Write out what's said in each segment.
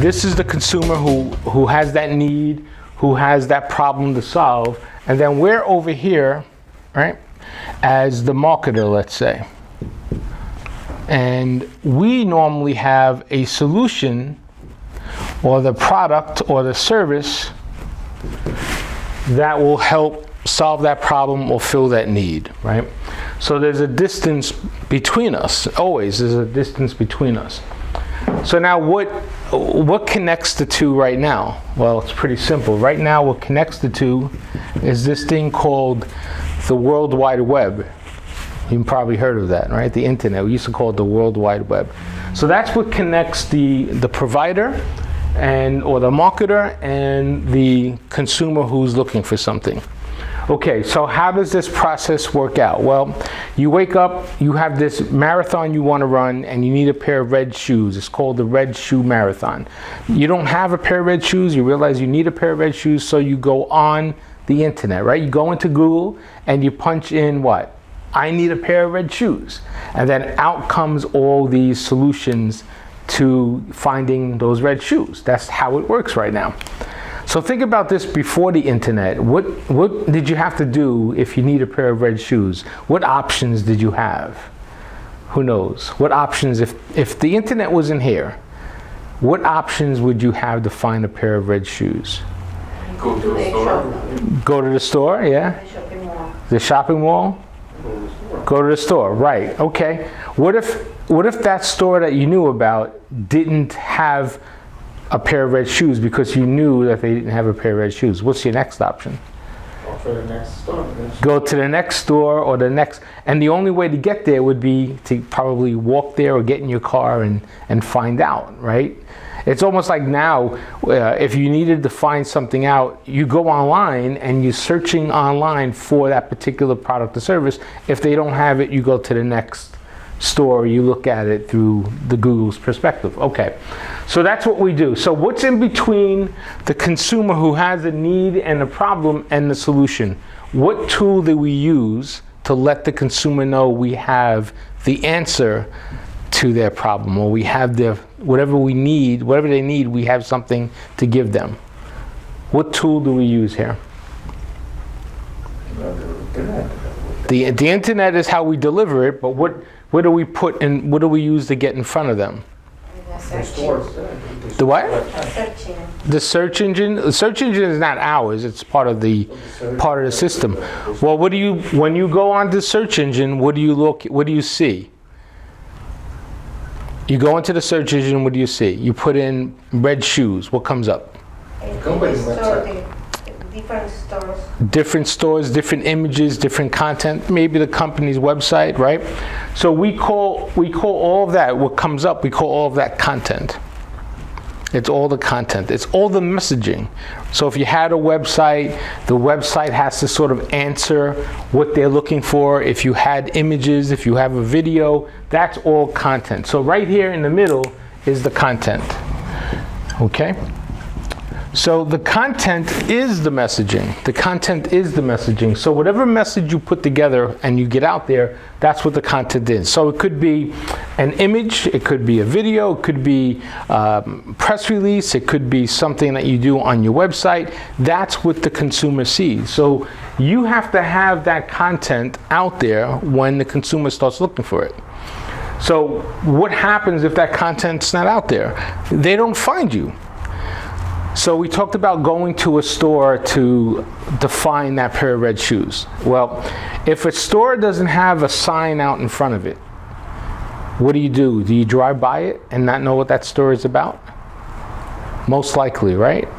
this is the consumer who has that need, who has that problem to solve, and then we're over here, right, as the marketer, let's say. And we normally have a solution or the product or the service that will help solve that problem or fill that need, right? So there's a distance between us. Always there's a distance between us. So now what connects the two right now? Well, it's pretty simple. Right now what connects the two is this thing called the World Wide Web. You've probably heard of that, right? The internet. We used to call it the World Wide Web. So that's what connects the provider or the marketer and the consumer who's looking for something. Okay, so how does this process work out? Well, you wake up, you have this marathon you want to run, and you need a pair of red shoes. It's called the Red Shoe Marathon. You don't have a pair of red shoes, you realize you need a pair of red shoes, so you go on the internet, right? You go into Google and you punch in what? I need a pair of red shoes. And then out comes all these solutions to finding those red shoes. That's how it works right now. So think about this before the internet. What did you have to do if you need a pair of red shoes? What options did you have? Who knows? What options, if the internet wasn't here, what options would you have to find a pair of red shoes? Go to the store. Go to the store, yeah? The shopping mall. The shopping mall? Go to the store, right? Okay. What if that store that you knew about didn't have a pair of red shoes because you knew that they didn't have a pair of red shoes? What's your next option? Go to the next store. Go to the next store or the next, and the only way to get there would be to probably walk there or get in your car and find out, right? It's almost like now, if you needed to find something out, you go online and you're searching online for that particular product or service. If they don't have it, you go to the next store, you look at it through the Google's perspective. Okay, so that's what we do. So what's in between the consumer who has a need and a problem and the solution? What tool do we use to let the consumer know we have the answer to their problem, or we have their whatever they need, we have something to give them? What tool do we use here? The internet is how we deliver it, but what do we put in? What do we use to get in front of them? The what? The search engine. The search engine is not ours. It's part of the system. Well, when you go on the search engine, what do you see? You go into the search engine, what do you see? You put in red shoes, what comes up? Different stores, different images, different content, maybe the company's website, right? So we call all of that, what comes up, we call all of that content. It's all the content. It's all the messaging. So if you had a website, the website has to sort of answer what they're looking for. If you had images, if you have a video, that's all content. So right here in the middle is the content. Okay? So the content is the messaging. The content is the messaging. So whatever message you put together and you get out there, that's what the content is. So it could be an image, it could be a video, it could be press release, it could be something that you do on your website. That's what the consumer sees. So you have to have that content out there when the consumer starts looking for it. So what happens if that content's not out there? They don't find you. So we talked about going to a store to find that pair of red shoes. Well, if a store doesn't have a sign out in front of it, what do? Do you drive by it and not know what that store is about? Most likely, right?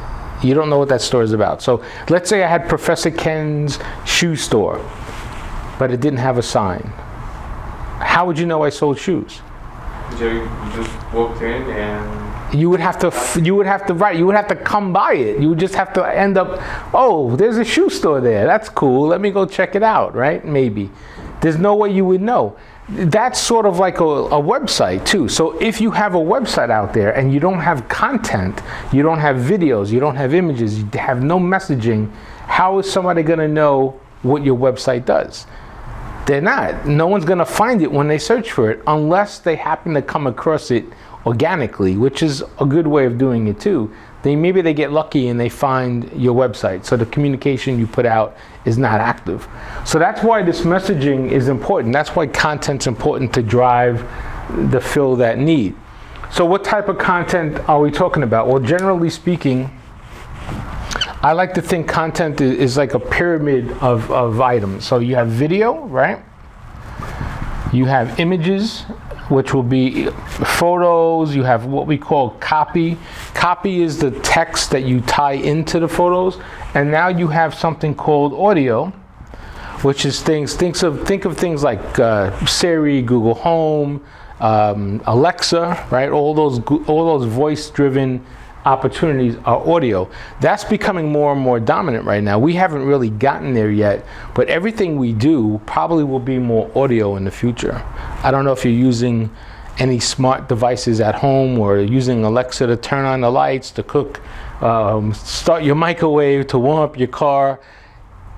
You don't know what that store is about. So let's say I had Professor Ken's shoe store, but it didn't have a sign. How would you know I sold shoes? You just walked in and you would have to come by it. You would just have to end up, oh, there's a shoe store there. That's cool. Let me go check it out, right? Maybe. There's no way you would know. That's sort of like a website too. So if you have a website out there and you don't have content, you don't have videos, you don't have images, you have no messaging, how is somebody going to know what your website does? They're not. No one's going to find it when they search for it unless they happen to come across it organically, which is a good way of doing it too. Maybe they get lucky and they find your website, so the communication you put out is not active. So that's why this messaging is important. That's why content's important to drive the fill that need. So what type of content are we talking about? Well, generally speaking, I like to think content is like a pyramid of items. So you have video, right? You have images, which will be photos. You have what we call copy. Copy is the text that you tie into the photos. And now you have something called audio, which is think of things like Siri, Google Home, Alexa, right? All those voice-driven opportunities are audio. That's becoming more and more dominant right now. We haven't really gotten there yet, but everything we do probably will be more audio in the future. I don't know if you're using any smart devices at home or using Alexa to turn on the lights, to cook, start your microwave, to warm up your car.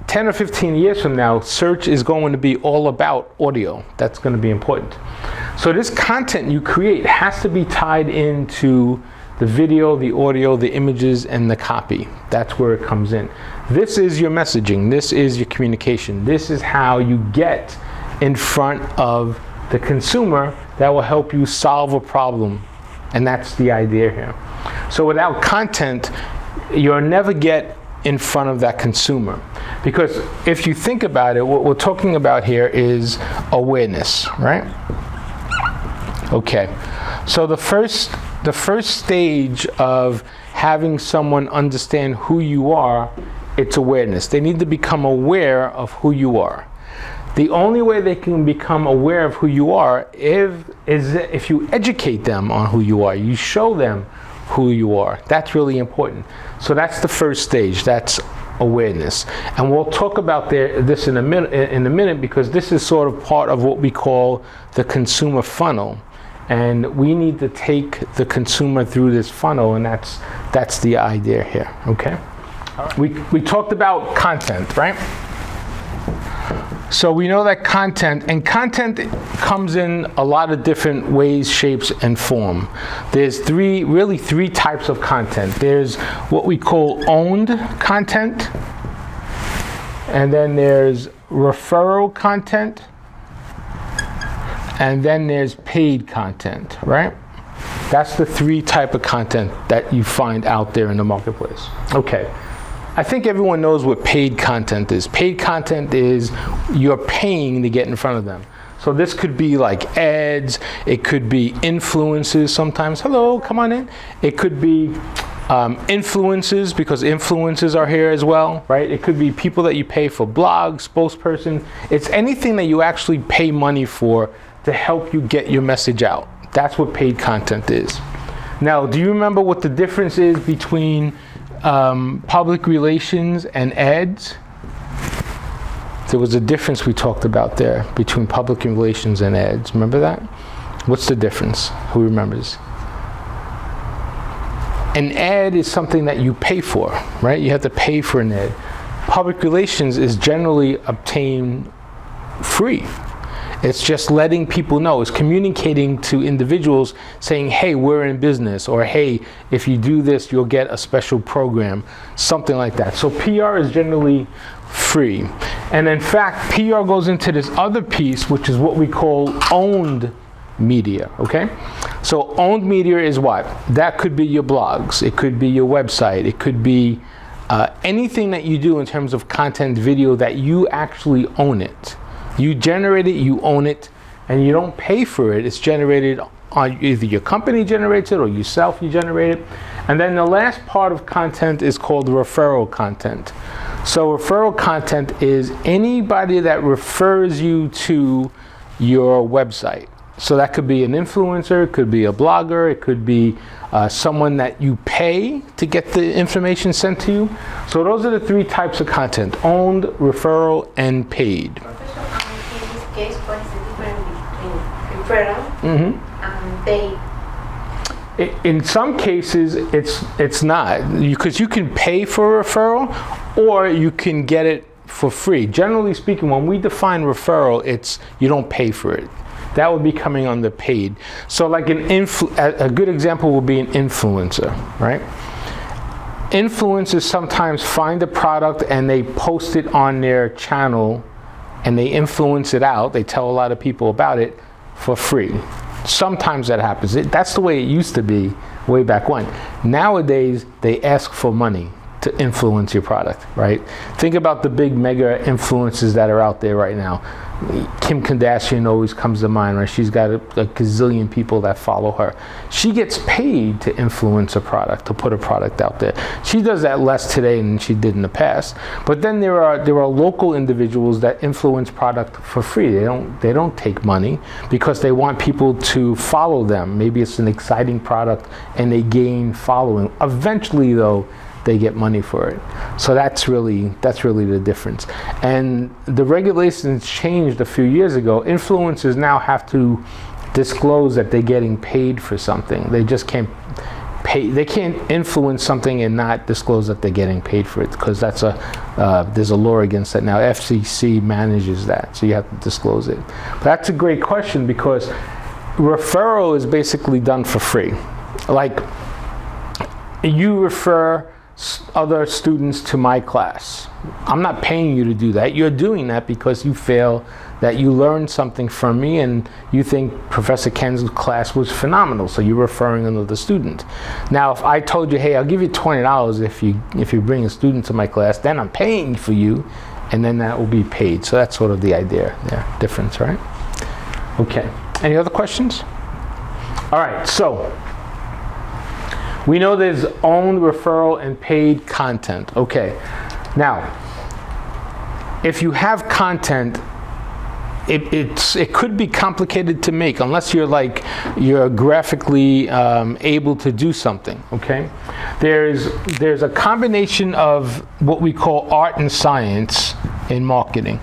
10 or 15 years from now, search is going to be all about audio. That's going to be important. So this content you create has to be tied into the video, the audio, the images, and the copy. That's where it comes in. This is your messaging. This is your communication. This is how you get in front of the consumer that will help you solve a problem. And that's the idea here. So without content, you'll never get in front of that consumer. Because if you think about it, what we're talking about here is awareness, right? Okay. So the first stage of having someone understand who you are, it's awareness. They need to become aware of who you are. The only way they can become aware of who you are is if you educate them on who you are. You show them who you are. That's really important. So that's the first stage. That's awareness. And we'll talk about this in a minute because this is sort of part of what we call the consumer funnel. And we need to take the consumer through this funnel, and that's the idea here, okay? All right. We talked about content, right? So we know that content comes in a lot of different ways, shapes, and form. There's three types of content. There's what we call owned content, and then there's referral content, and then there's paid content, right? That's the three type of content that you find out there in the marketplace. Okay, I think everyone knows what paid content is. Paid content is you're paying to get in front of them. So this could be like ads, it could be influencers sometimes. Hello, come on in. It could be influencers, because influencers are here as well, right? It could be people that you pay for blogs, spokesperson. It's anything that you actually pay money for to help you get your message out. That's what paid content is. Now, do you remember what the difference is between public relations and ads? There was a difference we talked about there between public relations and ads. Remember that? What's the difference? Who remembers? An ad is something that you pay for, right? You have to pay for an ad. Public relations is generally obtained free. It's just letting people know. It's communicating to individuals saying, hey, we're in business, or hey, if you do this, you'll get a special program, something like that. So PR is generally free. And in fact, PR goes into this other piece, which is what we call owned media, okay? So owned media is what? That could be your blogs, it could be your website, it could be anything that you do in terms of content, video, that you actually own it. You generate it, you own it, and you don't pay for it. It's generated on either your company generates it or yourself, you generate it. And then the last part of content is called referral content. So referral content is anybody that refers you to your website. So that could be an influencer, it could be a blogger, it could be someone that you pay to get the information sent to you. So those are the three types of content: owned, referral, and paid. In this case, what is the difference between referral and paid? In some cases, it's not, because you can pay for a referral, or you can get it for free. Generally speaking, when we define referral, it's you don't pay for it. That would be coming under paid. So like a good example would be an influencer, right? Influencers sometimes find a product and they post it on their channel and they influence it out. They tell a lot of people about it for free. Sometimes that happens. That's the way it used to be way back when. Nowadays, they ask for money to influence your product, right? Think about the big mega influencers that are out there right now. Kim Kardashian always comes to mind, right? She's got a gazillion people that follow her. She gets paid to influence a product, to put a product out there. She does that less today than she did in the past. But then there are local individuals that influence product for free. They don't take money because they want people to follow them. Maybe it's an exciting product and they gain following. Eventually, though, they get money for it. So that's really the difference. And the regulations changed a few years ago. Influencers now have to disclose that they're getting paid for something. They just can't pay. They can't influence something and not disclose that they're getting paid for it, because there's a law against that now. FCC manages that, so you have to disclose it. But that's a great question, because referral is basically done for free. Like, you refer other students to my class. I'm not paying you to do that. You're doing that because you feel that you learned something from me and you think Professor Ken's class was phenomenal, so you're referring another student. Now, if I told you, hey, I'll give you $20 if you bring a student to my class, then I'm paying for you, and then that will be paid. So that's sort of the idea there, difference, right? Okay, any other questions? All right, so we know there's owned, referral, and paid content. Okay, now, if you have content, it could be complicated to make unless you're graphically able to do something. Okay, there's a combination of what we call art and science in marketing.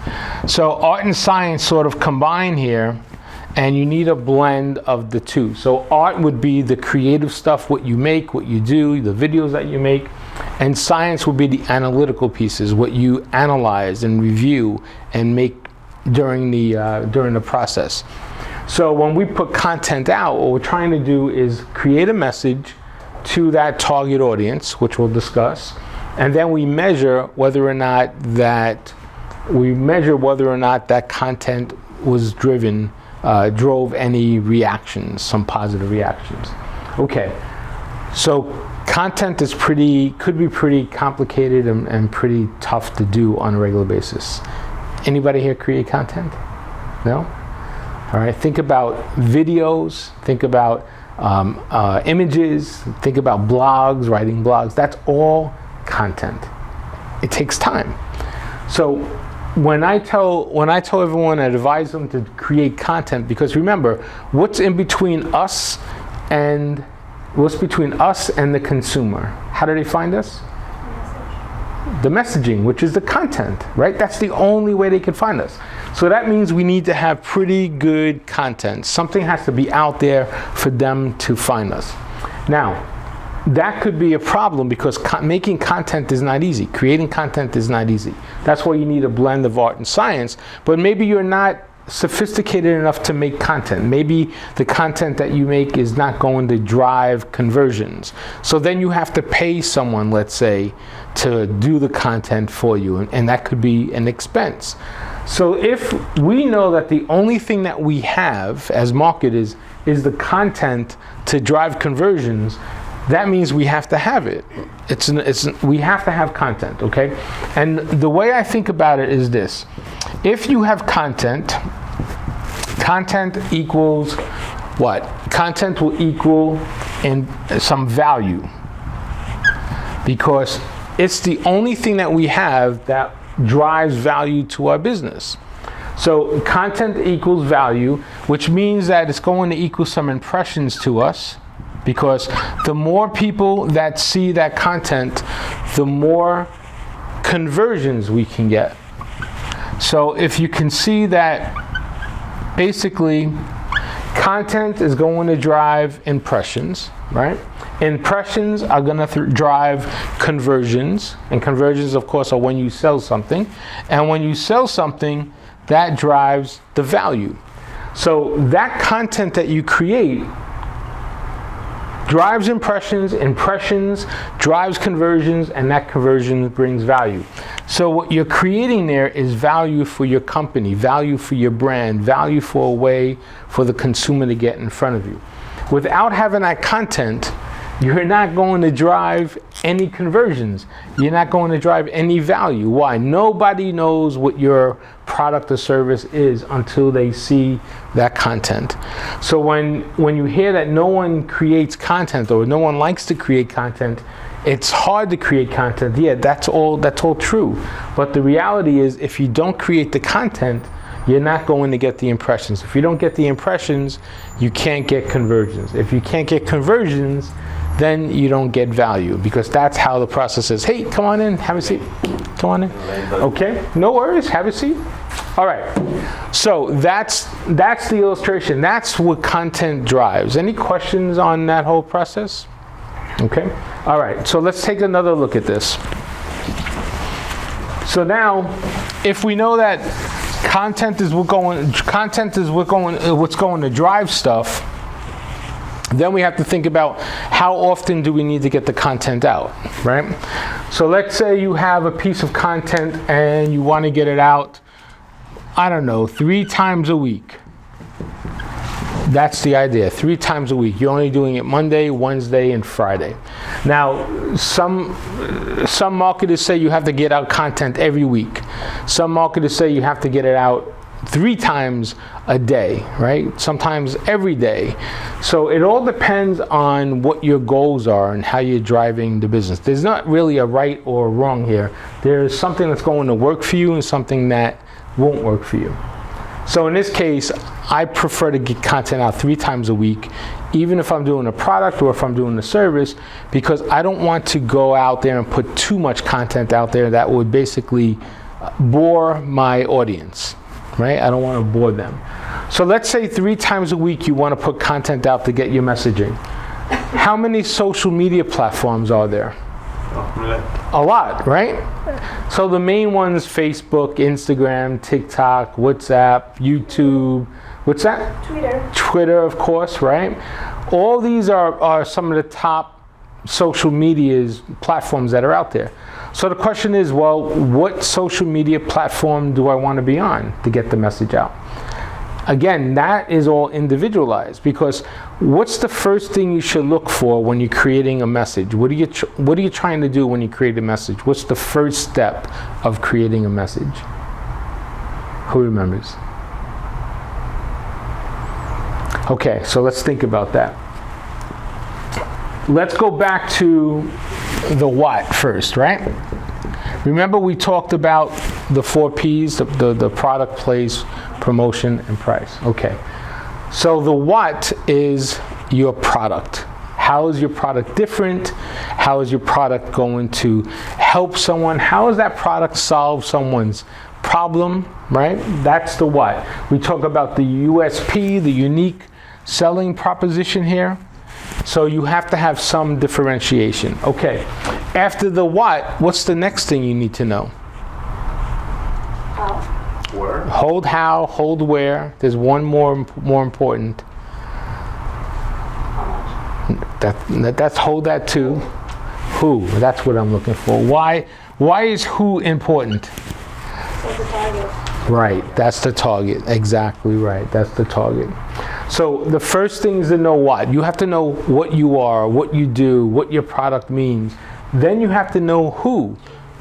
So art and science sort of combine here, and you need a blend of the two. So art would be the creative stuff, what you make, what you do, the videos that you make, and science would be the analytical pieces, what you analyze and review and make during the process. So when we put content out, what we're trying to do is create a message to that target audience, which we'll discuss, and then we measure whether or not that content was drove any reactions, some positive reactions. Okay, so content could be pretty complicated and pretty tough to do on a regular basis. Anybody here create content? No? All right, think about videos, think about images, think about blogs, writing blogs. That's all content. It takes time. So when I tell everyone, I advise them to create content, because remember, what's between us and the consumer? How do they find us? The messaging, which is the content, right? That's the only way they can find us. So that means we need to have pretty good content. Something has to be out there for them to find us. Now, that could be a problem, because making content is not easy. Creating content is not easy. That's why you need a blend of art and science. But maybe you're not sophisticated enough to make content. Maybe the content that you make is not going to drive conversions. So then you have to pay someone, let's say, to do the content for you, and that could be an expense. So if we know that the only thing that we have as marketers is the content to drive conversions, that means we have to have it. We have to have content, okay? And the way I think about it is this. If you have content equals what? Content will equal in some value, because it's the only thing that we have that drives value to our business. So content equals value, which means that it's going to equal some impressions to us, because the more people that see that content, the more conversions we can get. So if you can see that basically content is going to drive impressions, right? Impressions are gonna drive conversions, and conversions, of course, are when you sell something. And when you sell something, that drives the value. So that content that you create drives impressions, impressions drives conversions, and that conversion brings value. So what you're creating there is value for your company, value for your brand, value for a way for the consumer to get in front of you. Without having that content, you're not going to drive any conversions. You're not going to drive any value. Why? Nobody knows what your product or service is until they see that content. So when you hear that no one creates content or no one likes to create content, it's hard to create content. Yeah, that's all true. But the reality is, if you don't create the content, you're not going to get the impressions. If you don't get the impressions, you can't get conversions. If you can't get conversions, then you don't get value, because that's how the process is. Hey, come on in, have a seat. Come on in. Okay, no worries, have a seat. All right, so that's the illustration. That's what content drives. Any questions on that whole process? Okay, all right, so let's take another look at this. So now, if we know that content is what's going to drive stuff, then we have to think about how often do we need to get the content out, right? So let's say you have a piece of content and you want to get it out, I don't know, 3 times a week. That's the idea, 3 times a week. You're only doing it Monday, Wednesday, and Friday. Now, some marketers say you have to get out content every week. Some marketers say you have to get it out 3 times a day, right? Sometimes every day. So it all depends on what your goals are and how you're driving the business. There's not really a right or wrong here. There's something that's going to work for you and something that won't work for you. So in this case, I prefer to get content out 3 times a week, even if I'm doing a product or if I'm doing a service, because I don't want to go out there and put too much content out there that would basically bore my audience. Right? I don't want to bore them. So let's say 3 times a week you want to put content out to get your messaging. How many social media platforms are there? A lot, right? So the main ones: Facebook, Instagram, TikTok, WhatsApp, YouTube. What's that? Twitter, of course, right? All these are some of the top social medias platforms that are out there. So the question is, well, what social media platform do I want to be on to get the message out? Again, that is all individualized, because what's the first thing you should look for when you're creating a message? What are you trying to do when you create a message? What's the first step of creating a message? Who remembers? Okay, so let's think about that. Let's go back to the what first, right? Remember we talked about the 4 P's, the product, place, promotion, and price. Okay, so the what is your product. How is your product different? How is your product going to help someone? How does that product solve someone's problem, right? That's the what. We talk about the USP, the unique selling proposition here. So you have to have some differentiation. Okay, after the what, what's the next thing you need to know? How? Where? Hold how, hold where. There's one more important. That's hold that too. Who? That's what I'm looking for. Why is who important? That's the target. Right, that's the target. Exactly right. That's the target. So the first thing is to know what. You have to know what you are, what you do, what your product means. Then you have to know who.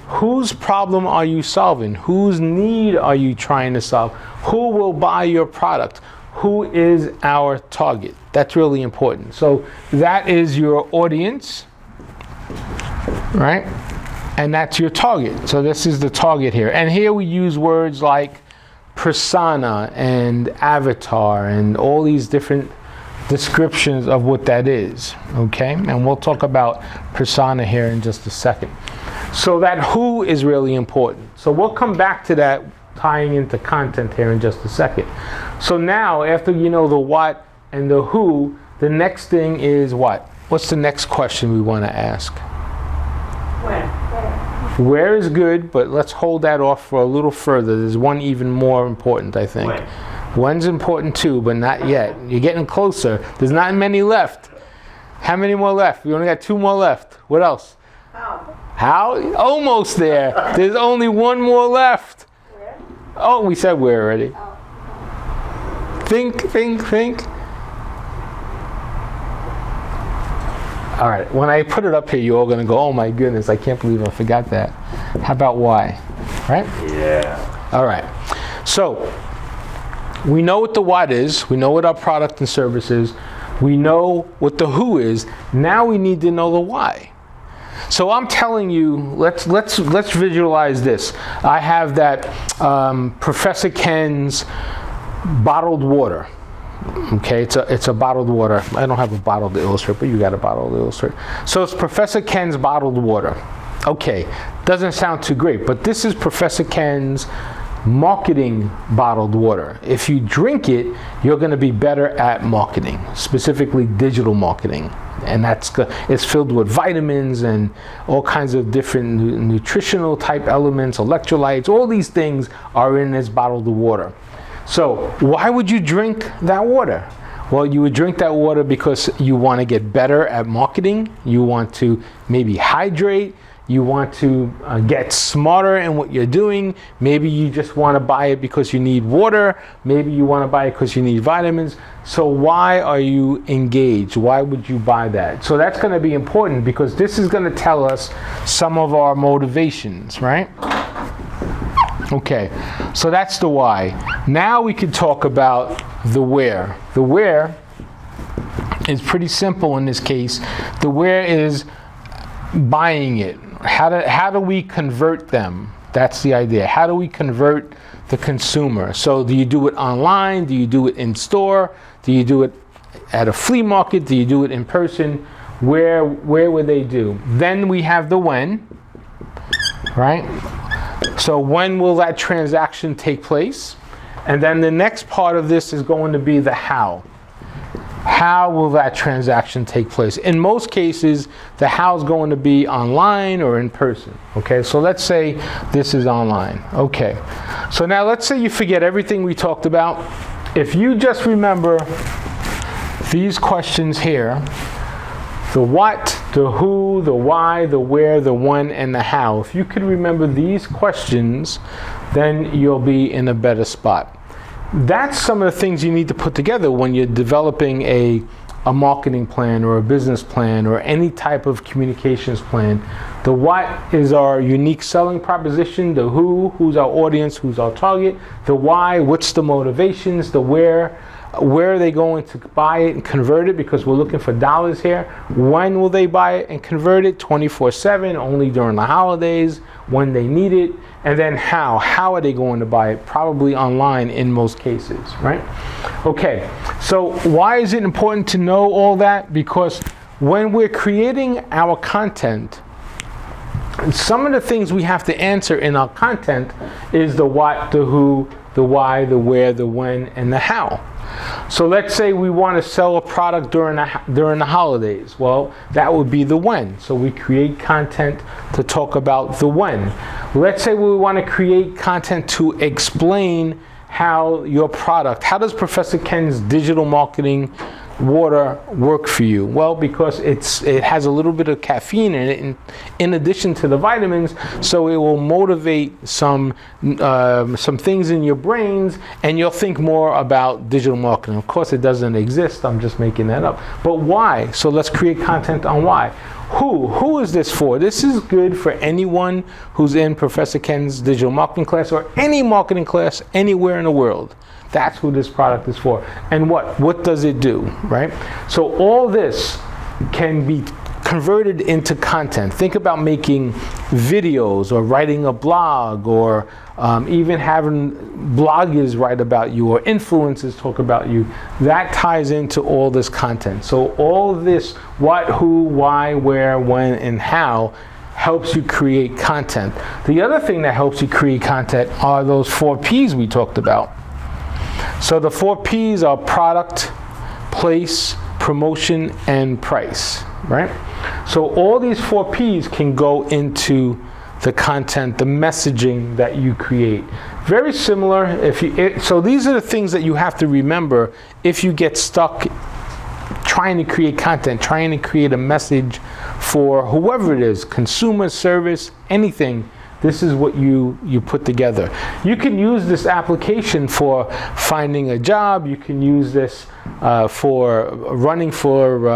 Whose problem are you solving? Whose need are you trying to solve? Who will buy your product? Who is our target? That's really important. So that is your audience, right? And that's your target. So this is the target here. And here we use words like persona and avatar and all these different descriptions of what that is, okay? And we'll talk about persona here in just a second. So that who is really important. So we'll come back to that tying into content here in just a second. So now, after you know the what and the who, the next thing is what? what's the next question we want to ask? Where? Where is good, but let's hold that off for a little further. There's one even more important, I think. When? When's important too, but not yet. You're getting closer. There's not many left. How many more left? We only got 2 more left. What else? How? How? Almost there. There's only 1 more left. Where? Oh, we said where already. Oh. Think. All right, when I put it up here, you're all gonna go, oh my goodness, I can't believe I forgot that. How about why? Right? Yeah. All right. So, we know what the what is. We know what our product and service is. We know what the who is. Now we need to know the why. So I'm telling you, let's visualize this. I have that Professor Ken's bottled water. Okay, it's a bottled water. I don't have a bottle to illustrate, but you got a bottle to illustrate. So it's Professor Ken's bottled water. Okay, doesn't sound too great, but this is Professor Ken's marketing bottled water. If you drink it, you're going to be better at marketing, specifically digital marketing. And it's filled with vitamins and all kinds of different nutritional type elements, electrolytes, all these things are in this bottled water. So why would you drink that water? Well, you would drink that water because you want to get better at marketing. You want to maybe hydrate. You want to get smarter in what you're doing. Maybe you just want to buy it because you need water. Maybe you want to buy it because you need vitamins. So why are you engaged? Why would you buy that? So that's going to be important because this is going to tell us some of our motivations, right? Okay, so that's the why. Now we can talk about the where. The where is pretty simple in this case. The where is buying it. How do we convert them? That's the idea. How do we convert the consumer? So do you do it online? Do you do it in store? Do you do it at a flea market? Do you do it in person? Where would they do? Then we have the when, right? So when will that transaction take place? And then the next part of this is going to be the how. How will that transaction take place? In most cases, the how is going to be online or in person. Okay, so let's say this is online. Okay, so now let's say you forget everything we talked about. If you just remember these questions here, the what, the who, the why, the where, the when, and the how. If you could remember these questions, then you'll be in a better spot. That's some of the things you need to put together when you're developing a marketing plan or a business plan or any type of communications plan. The what is our unique selling proposition, the who's our audience, who's our target, the why, what's the motivations, the where are they going to buy it and convert it, because we're looking for dollars here. When will they buy it and convert it? 24/7, only during the holidays, when they need it. And then how are they going to buy it? Probably online in most cases, right? Okay, so why is it important to know all that? Because when we're creating our content, some of the things we have to answer in our content is the what, the who, the why, the where, the when, and the how. So let's say we want to sell a product during the holidays. Well, that would be the when. So we create content to talk about the when. Let's say we want to create content to explain how your product, how does Professor Ken's digital marketing water work for you? Well, because it has a little bit of caffeine in it in addition to the vitamins, so it will motivate some things in your brains, and you'll think more about digital marketing. Of course, it doesn't exist. I'm just making that up. But why? So let's create content on why. Who is this for? This is good for anyone who's in Professor Ken's digital marketing class or any marketing class anywhere in the world. That's who this product is for. And what does it do, right? So all this can be converted into content. Think about making videos or writing a blog or even having bloggers write about you or influencers talk about you. That ties into all this content. So all this what, who, why, where, when, and how helps you create content. The other thing that helps you create content are those 4 P's we talked about. So the 4 P's are product, place, promotion, and price, right? So all these 4 P's can go into the content, the messaging that you create. Very similar. So these are the things that you have to remember if you get stuck trying to create content, trying to create a message for whoever it is, consumer, service, anything. This is what you put together. You can use this application for finding a job. You can use this for running for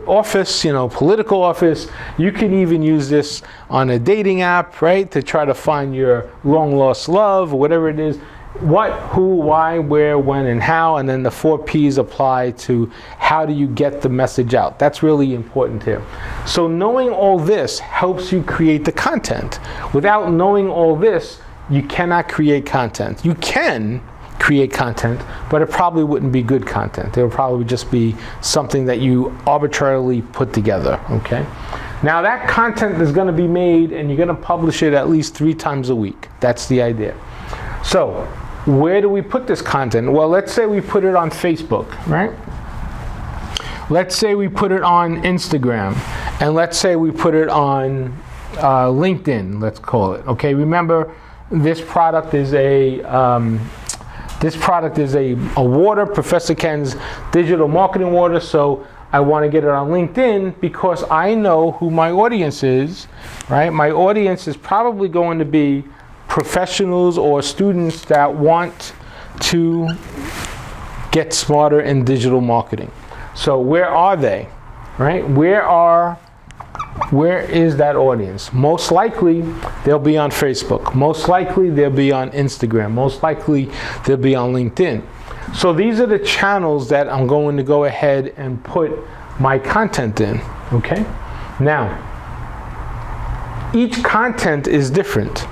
office, political office. You can even use this on a dating app, right, to try to find your long lost love or whatever it is. What, who, why, where, when, and how, and then the 4 P's apply to how do you get the message out. That's really important here. So knowing all this helps you create the content. Without knowing all this, you cannot create content. You can create content, but it probably wouldn't be good content. It would probably just be something that you arbitrarily put together, okay? Now that content is going to be made and you're going to publish it at least 3 times a week. That's the idea. So where do we put this content? Well, let's say we put it on Facebook, right? Let's say we put it on Instagram, and let's say we put it on LinkedIn, let's call it. Okay, remember this product is a water, Professor Ken's digital marketing water. So I want to get it on LinkedIn because I know who my audience is, right? My audience is probably going to be professionals or students that want to get smarter in digital marketing. So where are they, right? Where is that audience? Most likely they'll be on Facebook. Most likely they'll be on Instagram. Most likely they'll be on LinkedIn. So these are the channels that I'm going to go ahead and put my content in, okay? Now, each content is different.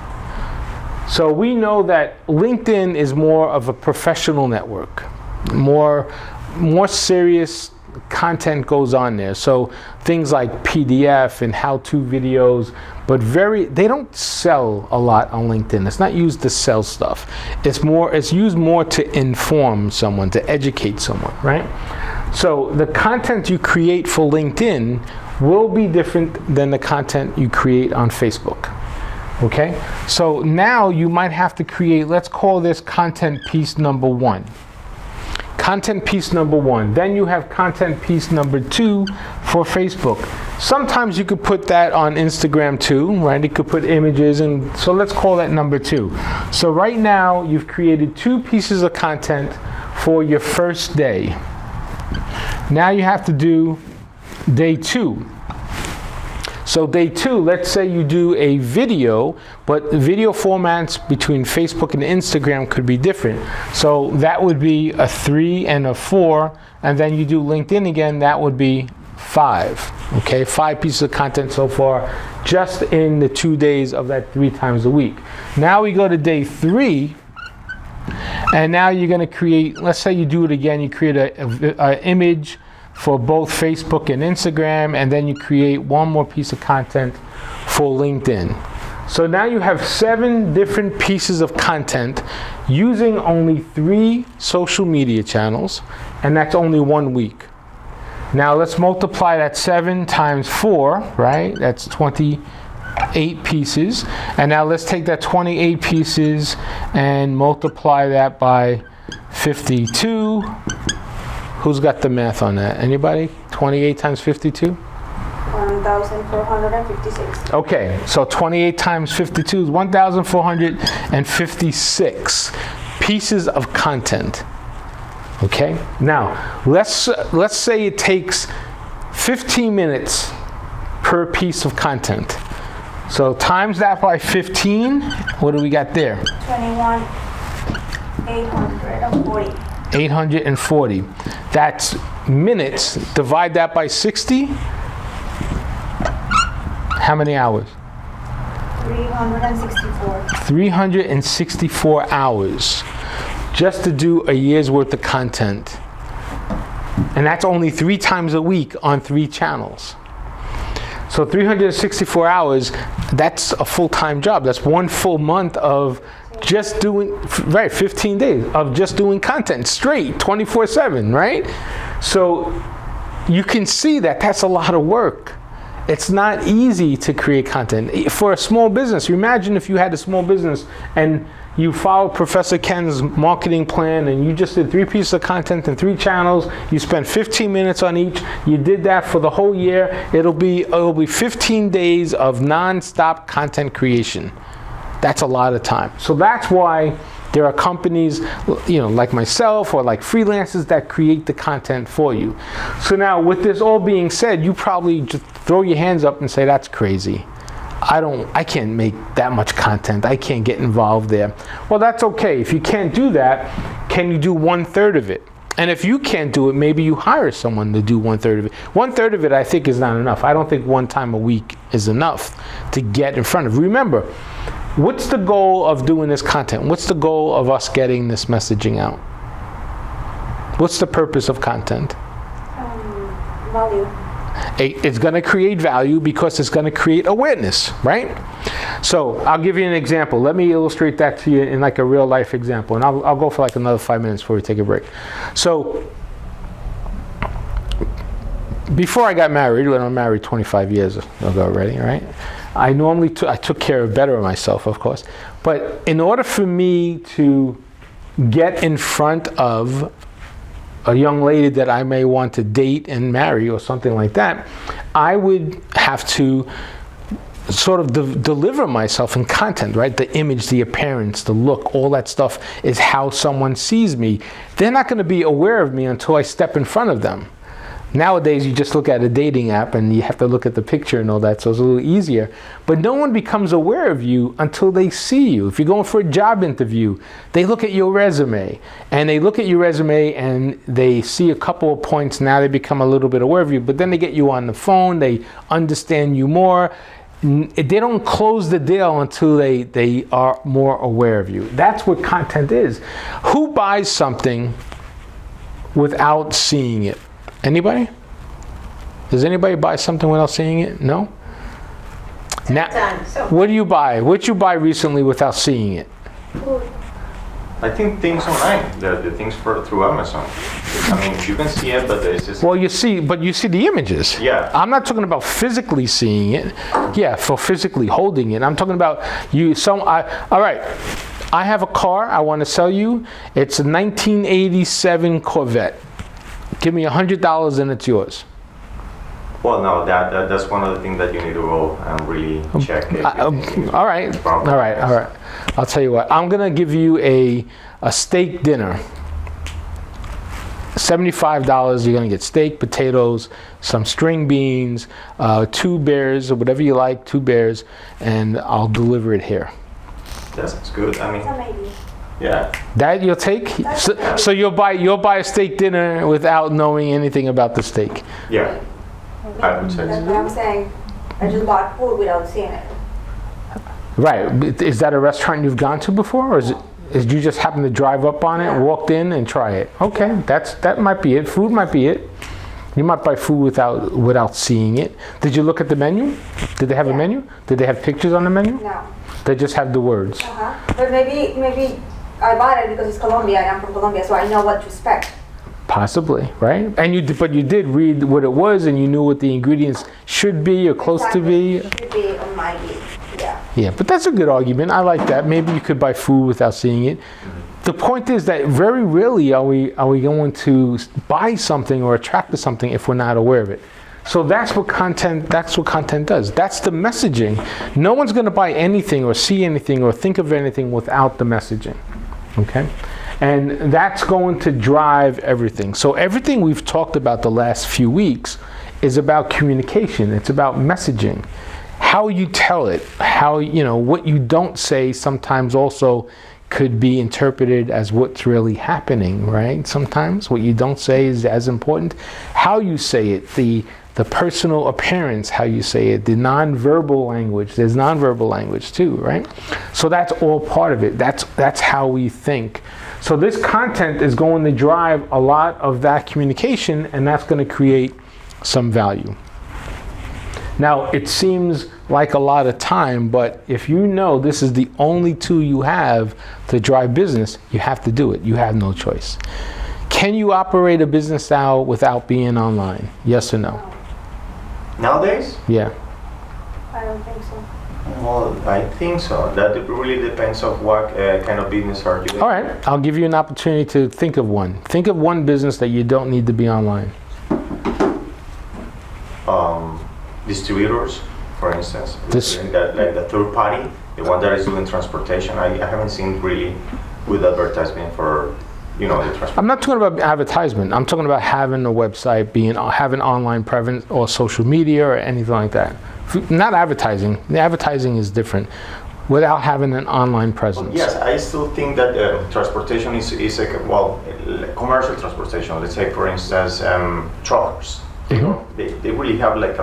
So we know that LinkedIn is more of a professional network. More serious content goes on there. So things like PDF and how-to videos, but they don't sell a lot on LinkedIn. It's not used to sell stuff. It's used more to inform someone, to educate someone, right? So the content you create for LinkedIn will be different than the content you create on Facebook. Okay, so now you might have to create, let's call this content piece number 1. Content piece number 1. Then you have content piece number 2 for Facebook. Sometimes you could put that on Instagram too, right? You could put images, and so let's call that number 2. So right now you've created 2 pieces of content for your first day. Now you have to do day 2. So day 2, let's say you do a video, but video formats between Facebook and Instagram could be different. So that would be a 3 and a 4, and then you do LinkedIn again, that would be 5. Okay, 5 pieces of content so far, just in the 2 days of that 3 times a week. Now we go to day 3, and now you're going to create, let's say you do it again, you create an image for both Facebook and Instagram, and then you create 1 more piece of content for LinkedIn. So now you have 7 different pieces of content using only 3 social media channels, and that's only 1 week. Now let's multiply that 7 times 4, right? That's 28 pieces. And now let's take that 28 pieces and multiply that by 52. Who's got the math on that? Anybody? 28 times 52? 1,456. Okay, so 28 times 52 is 1,456 pieces of content. Okay, now let's say it takes 15 minutes per piece of content. So times that by 15, what do we got there? 21,840. 840. That's minutes. Divide that by 60. How many hours? 364. 364 hours just to do a year's worth of content. And that's only 3 times a week on 3 channels. So 364 hours, that's a full-time job. That's 1 full month of just doing, right, 15 days of just doing content straight, 24/7, right? So you can see that that's a lot of work. It's not easy to create content. For a small business, you imagine if you had a small business and you followed Professor Ken's marketing plan and you just did 3 pieces of content and 3 channels, you spent 15 minutes on each, you did that for the whole year, it'll be 15 days of non-stop content creation. That's a lot of time. So that's why there are companies, like myself or like freelancers that create the content for you. So now with this all being said, you probably just throw your hands up and say, that's crazy. I can't make that much content. I can't get involved there. Well, that's okay. If you can't do that, can you do 1/3 of it? And if you can't do it, maybe you hire someone to do 1/3 of it. 1/3 of it, I think, is not enough. I don't think 1 time a week is enough to get in front of. Remember, what's the goal of doing this content? What's the goal of us getting this messaging out? What's the purpose of content? Value. It's going to create value because it's going to create awareness, right? So I'll give you an example. Let me illustrate that to you in like a real life example, and I'll go for like another 5 minutes before we take a break. So before I got married, when I'm married 25 years ago already, right? I took care better of myself, of course. But in order for me to get in front of a young lady that I may want to date and marry or something like that, I would have to sort of deliver myself in content, right? The image, the appearance, the look, all that stuff is how someone sees me. They're not going to be aware of me until I step in front of them. Nowadays, you just look at a dating app and you have to look at the picture and all that, so it's a little easier. But no one becomes aware of you until they see you. If you're going for a job interview, they look at your resume. And they look at your resume and they see a couple of points. Now they become a little bit aware of you. But then they get you on the phone, they understand you more. They don't close the deal until they are more aware of you. That's what content is. Who buys something without seeing it? Anybody? Does anybody buy something without seeing it? No? Now, what do you buy? What did you buy recently without seeing it? Food. I think things online, the things through Amazon. I mean, you can see it, but it's just... Well, you see the images. Yeah. I'm not talking about physically seeing it. Yeah, for physically holding it. I'm talking about all right. I have a car I want to sell you. It's a 1987 Corvette. Give me $100 and it's yours. Well, no, that's one of the things that you need to go and really check. All right. I'll tell you what. I'm gonna give you a steak dinner. $75. You're gonna get steak, potatoes, some string beans, 2 beers or whatever you like, 2 beers, and I'll deliver it here. That sounds good. I mean, Maybe. yeah. That you'll take? So you'll buy a steak dinner without knowing anything about the steak. Yeah. I would say That's so. what I'm saying. I just bought food without seeing it. Right. Is that a restaurant you've gone to before, or is you just happen to drive up on it, walked in, and try it? Okay, that might be it. Food might be it. You might buy food without seeing it. Did you look at the menu? Did they have a menu? Did they have pictures on the menu? No. They just have the words. But maybe I bought it because it's Colombia and I'm from Colombia, so I know what to expect. Possibly, right? But you did read what it was, and you knew what the ingredients should be or close to be. It should be on my list. Yeah. Yeah, but that's a good argument. I like that. Maybe you could buy food without seeing it. The point is that very rarely are we going to buy something or attract to something if we're not aware of it. So that's what content does. That's the messaging. No one's going to buy anything or see anything or think of anything without the messaging. Okay? And that's going to drive everything. So everything we've talked about the last few weeks is about communication. It's about messaging. How you tell it, what you don't say sometimes also could be interpreted as what's really happening, right? Sometimes what you don't say is as important. How you say it, the personal appearance, how you say it, the non-verbal language. There's non-verbal language too, right? So that's all part of it. That's how we think. So this content is going to drive a lot of that communication, and that's going to create some value. Now, it seems like a lot of time, but if you know this is the only tool you have to drive business, you have to do it. You have no choice. Can you operate a business now without being online? Yes or no? Nowadays? Yeah. I don't think so. Well, I think so. That it really depends of what kind of business are you doing. All right, I'll give you an opportunity to think of one. Think of one business that you don't need to be online. Distributors, for instance. This- Like the third party, the one that is doing transportation. I haven't seen really good advertisement for, the transport. I'm not talking about advertisement. I'm talking about having a website, having online presence or social media or anything like that. Not advertising. The advertising is different. Without having an online presence. Yes, I still think that transportation is commercial transportation. Let's say, for instance, truckers. They really have like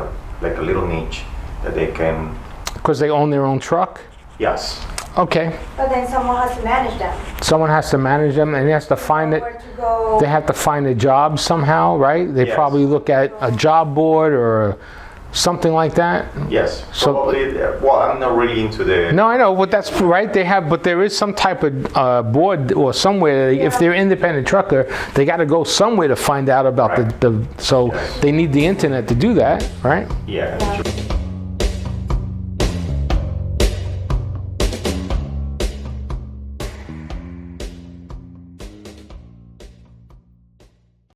a little niche that they can. Because they own their own truck? Yes. Okay. But then someone has to manage them. Someone has to manage them and he has to find it. Where to go. They have to find a job somehow, right? They Yes. probably look at a job board or something like that. Yes. So- Probably. I'm not really into the. No, I know, but that's right. But there is some type of board or somewhere. If they're independent trucker, they got to go somewhere to find out about Right. so Yes. they need the internet to do that, right? Yeah.